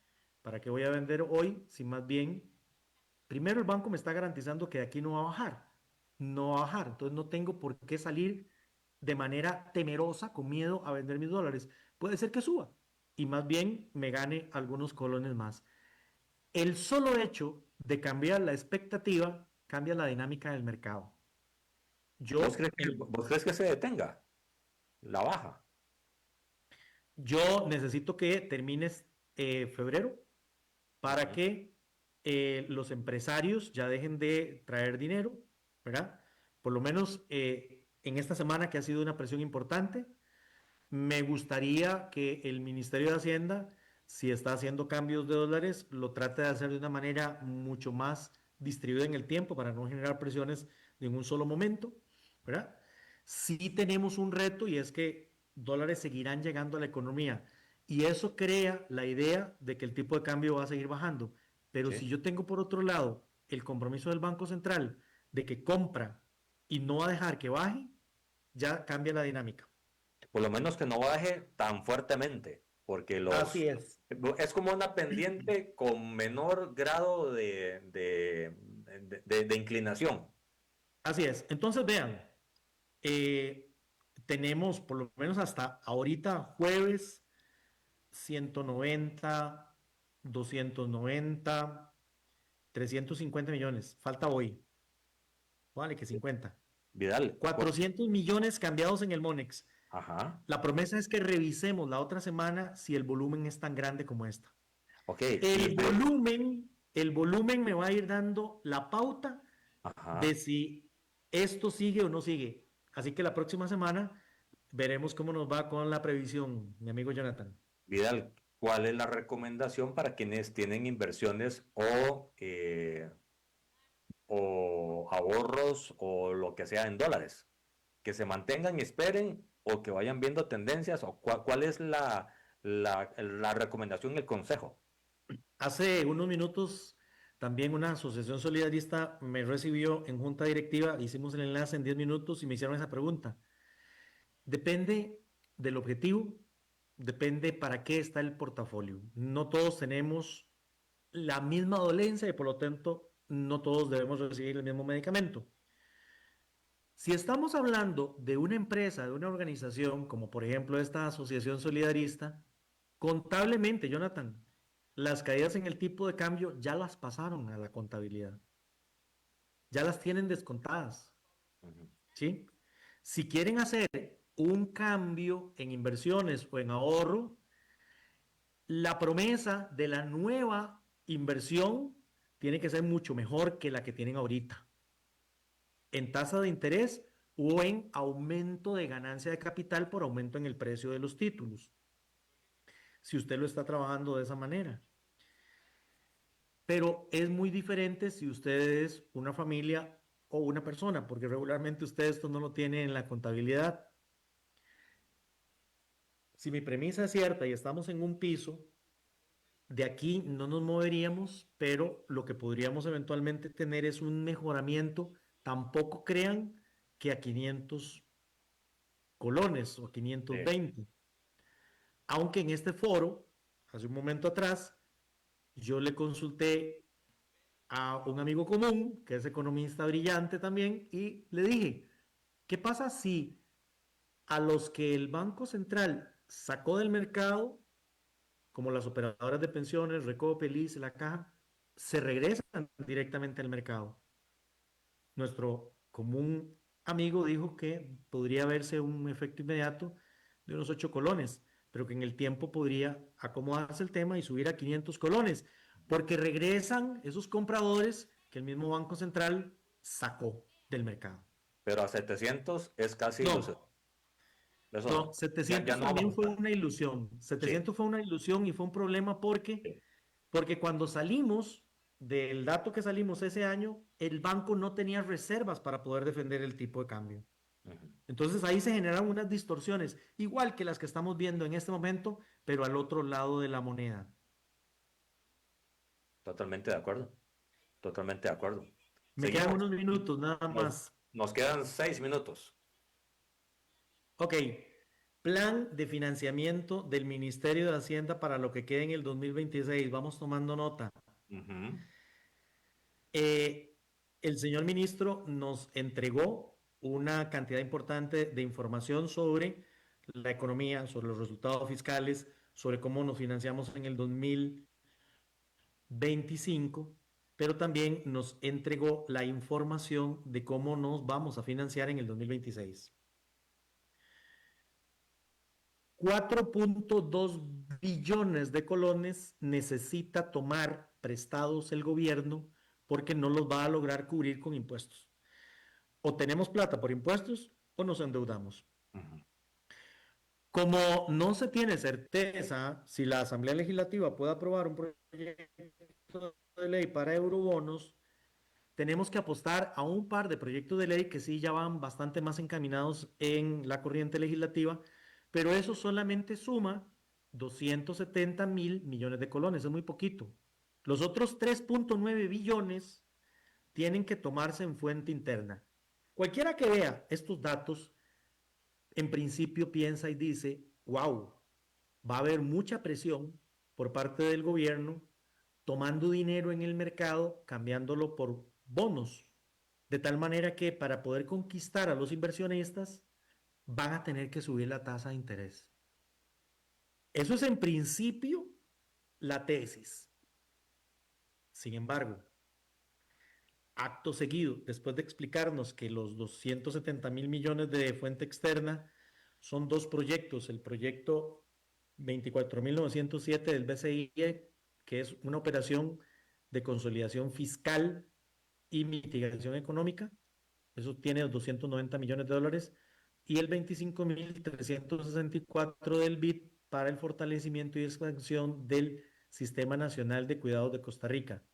¿para qué voy a vender hoy? Si más bien, primero el banco me está garantizando que de aquí no va a bajar, no va a bajar, entonces no tengo por qué salir de manera temerosa, con miedo a vender mis dólares. Puede ser que suba y más bien me gane algunos colones más. El solo hecho de cambiar la expectativa cambia la dinámica del mercado. Yo, Vos crees que se detenga la baja? yo necesito que termines febrero para Ujú. que los empresarios ya dejen de traer dinero, ¿verdad? Por lo menos en esta semana que ha sido una presión importante, me gustaría que el Ministerio de Hacienda, si está haciendo cambios de dólares, lo trate de hacer de una manera mucho más distribuida en el tiempo para no generar presiones en un solo momento, ¿verdad? Sí tenemos un reto y es que dólares seguirán llegando a la economía y eso crea la idea de que el tipo de cambio va a seguir bajando. Pero Sí. si yo tengo por otro lado el compromiso del Banco Central de que compra y no va a dejar que baje, ya cambia la dinámica. Por lo menos que no baje tan fuertemente, porque Así es. es como una pendiente con menor grado de inclinación. Así es. Entonces, vean, eh, tenemos por lo menos hasta ahorita jueves 190, 290, 350 millones. Falta hoy. Vale, que 50. Vidal. 400 millones cambiados en el Monex. Ajá. La promesa es que revisemos la otra semana si el volumen es tan grande como esta. Ok. El volumen me va a ir dando la pauta Ajá. de si esto sigue o no sigue. Así que la próxima semana veremos cómo nos va con la previsión, mi amigo Jonathan. Vidal, ¿cuál es la recomendación para quienes tienen inversiones o ahorros o lo que sea en dólares? ¿Que se mantengan y esperen o que vayan viendo tendencias? ¿O cuál es la recomendación, el consejo? Hace unos minutos también una asociación solidarista me recibió en junta directiva, hicimos el enlace en 10 minutos y me hicieron esa pregunta. Depende del objetivo, depende para qué está el portafolio. No todos tenemos la misma dolencia y por lo tanto no todos debemos recibir el mismo medicamento. Si estamos hablando de una empresa, de una organización, como por ejemplo esta asociación solidarista, contablemente, Jonathan, las caídas en el tipo de cambio ya las pasaron a la contabilidad. Ya las tienen descontadas. ¿Sí? Si quieren hacer un cambio en inversiones o en ahorro, la promesa de la nueva inversión tiene que ser mucho mejor que la que tienen ahorita. En tasa de interés o en aumento de ganancia de capital por aumento en el precio de los títulos. Si usted lo está trabajando de esa manera. Pero es muy diferente si usted es una familia o una persona, porque regularmente usted esto no lo tiene en la contabilidad. Si mi premisa es cierta y estamos en un piso, de aquí no nos moveríamos, pero lo que podríamos eventualmente tener es un mejoramiento. Tampoco crean que a 500 colones o 520. Aunque en este foro, hace un momento atrás, yo le consulté a un amigo común, que es economista brillante también, y le dije, ¿qué pasa si a los que el Banco Central sacó del mercado, como las operadoras de pensiones, Recope, LIS, la Caja, se regresan directamente al mercado? Nuestro común amigo dijo que podría verse un efecto inmediato de unos 8 colones, pero que en el tiempo podría acomodarse el tema y subir a 500 colones, porque regresan esos compradores que el mismo Banco Central sacó del mercado. Pero a 700 es casi No, ilusión. Eso no, 700 ya no también fue aguanta. una ilusión. 700 Sí. fue una ilusión y fue un problema porque cuando salimos del dato que salimos ese año, el banco no tenía reservas para poder defender el tipo de cambio. Entonces ahí se generan unas distorsiones, igual que las que estamos viendo en este momento, pero al otro lado de la moneda. Totalmente de acuerdo. Totalmente de acuerdo. Me quedan Seguimos. unos minutos nada Nos, más. nos quedan 6 minutos. Ok, plan de financiamiento del Ministerio de Hacienda para lo que quede en el 2026. Vamos tomando nota. El señor ministro nos entregó una cantidad importante de información sobre la economía, sobre los resultados fiscales, sobre cómo nos financiamos en el 2025, pero también nos entregó la información de cómo nos vamos a financiar en el 2026. 4.2 billones de colones necesita tomar prestados el gobierno porque no los va a lograr cubrir con impuestos. O tenemos plata por impuestos o nos endeudamos. Como no se tiene certeza si la Asamblea Legislativa puede aprobar un proyecto de ley para eurobonos, tenemos que apostar a un par de proyectos de ley que sí ya van bastante más encaminados en la corriente legislativa, pero eso solamente suma 270.000 millones de colones, es muy poquito. Los otros 3.9 billones tienen que tomarse en fuente interna. Cualquiera que vea estos datos, en principio piensa y dice, wow, va a haber mucha presión por parte del gobierno tomando dinero en el mercado, cambiándolo por bonos, de tal manera que para poder conquistar a los inversionistas van a tener que subir la tasa de interés. Eso es en principio la tesis. Sin embargo, acto seguido, después de explicarnos que los 270.000 millones de fuente externa son dos proyectos, el proyecto 24.907 del BCE, que es una operación de consolidación fiscal y mitigación económica, eso tiene 290 millones de dólares, y el 25.364 del BID para el fortalecimiento y expansión del Sistema Nacional de Cuidados de Costa Rica.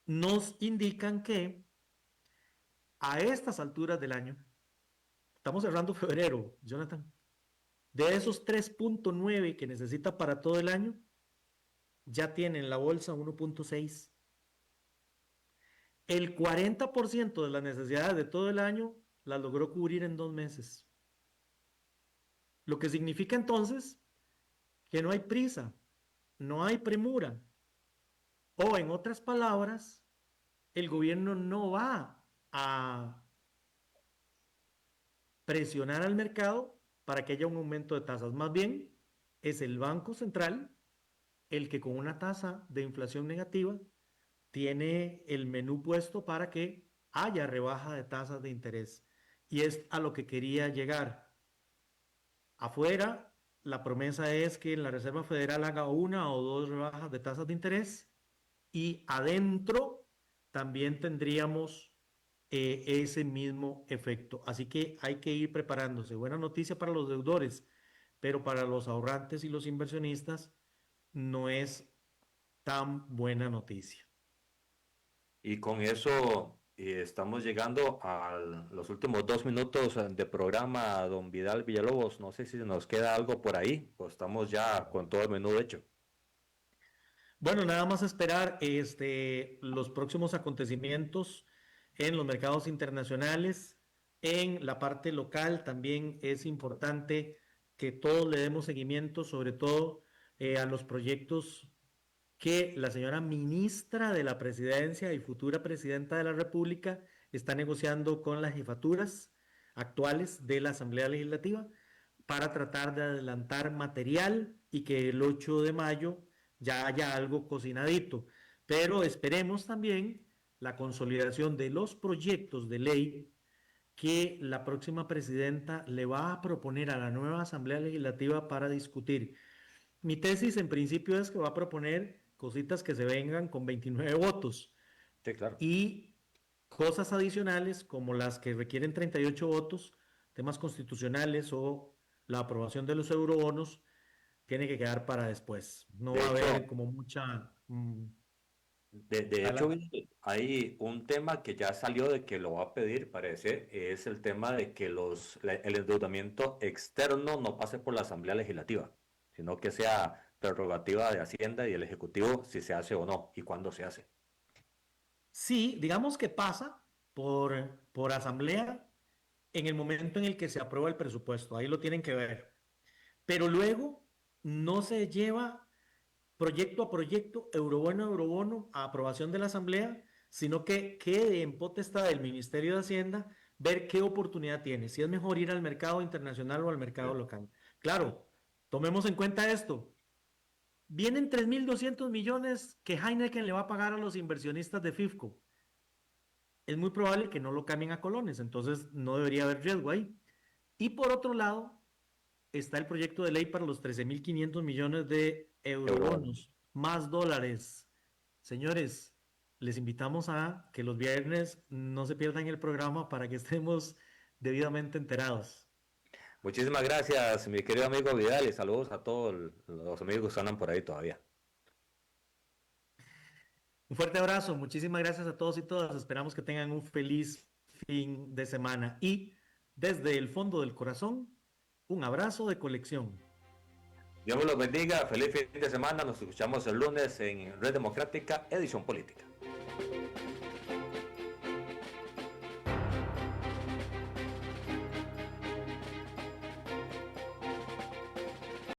Nos indican que a estas alturas del año, estamos cerrando febrero, Jonathan, de esos 3.9 que necesita para todo el año, ya tiene en la bolsa 1.6. El 40% de las necesidades de todo el año las logró cubrir en 2 meses. Lo que significa entonces que no hay prisa, no hay premura. O en otras palabras, el gobierno no va a presionar al mercado para que haya un aumento de tasas. Más bien, es el Banco Central el que con una tasa de inflación negativa tiene el menú puesto para que haya rebaja de tasas de interés. Y es a lo que quería llegar. Afuera, la promesa es que la Reserva Federal haga 1 o 2 rebajas de tasas de interés, y adentro también tendríamos ese mismo efecto. Así que hay que ir preparándose. Buena noticia para los deudores, pero para los ahorrantes y los inversionistas no es tan buena noticia. Y con eso estamos llegando a los últimos 2 minutos de programa, don Vidal Villalobos. No sé si nos queda algo por ahí, pues estamos ya con todo el menú hecho. Bueno, nada más esperar los próximos acontecimientos en los mercados internacionales. En la parte local también es importante que todos le demos seguimiento, sobre todo a los proyectos que la señora ministra de la Presidencia y futura presidenta de la República está negociando con las jefaturas actuales de la Asamblea Legislativa para tratar de adelantar material y que el 8 de mayo ya haya algo cocinadito. Pero esperemos también la consolidación de los proyectos de ley que la próxima presidenta le va a proponer a la nueva Asamblea Legislativa para discutir. Mi tesis en principio es que va a proponer cositas que se vengan con 29 votos. Sí, claro. Y cosas adicionales como las que requieren 38 votos, temas constitucionales o la aprobación de los eurobonos, tiene que quedar para después. No va a haber como mucha... De hecho, hay un tema que ya salió de que lo va a pedir, parece, es el tema de que el endeudamiento externo no pase por la Asamblea Legislativa, sino que sea prerrogativa de Hacienda y el Ejecutivo si se hace o no y cuándo se hace. Sí, digamos que pasa por Asamblea en el momento en el que se aprueba el presupuesto, ahí lo tienen que ver. Pero luego no se lleva proyecto a proyecto, eurobono a eurobono, a aprobación de la Asamblea, sino que quede en potestad del Ministerio de Hacienda ver qué oportunidad tiene, si es mejor ir al mercado internacional o al mercado local. Claro, tomemos en cuenta esto. Vienen 3.200 millones que Heineken le va a pagar a los inversionistas de FIFCO. Es muy probable que no lo cambien a colones, entonces no debería haber riesgo ahí. Y por otro lado, está el proyecto de ley para los 13.500 millones de eurobonos, más dólares. Señores, les invitamos a que los viernes no se pierdan el programa para que estemos debidamente enterados. Muchísimas gracias, mi querido amigo Vidal, y saludos a todos los amigos que andan por ahí todavía. Un fuerte abrazo, muchísimas gracias a todos y todas. Esperamos que tengan un feliz fin de semana y desde el fondo del corazón, un abrazo de colección. Dios me los bendiga, feliz fin de semana, nos escuchamos el lunes en Red Democrática, edición política.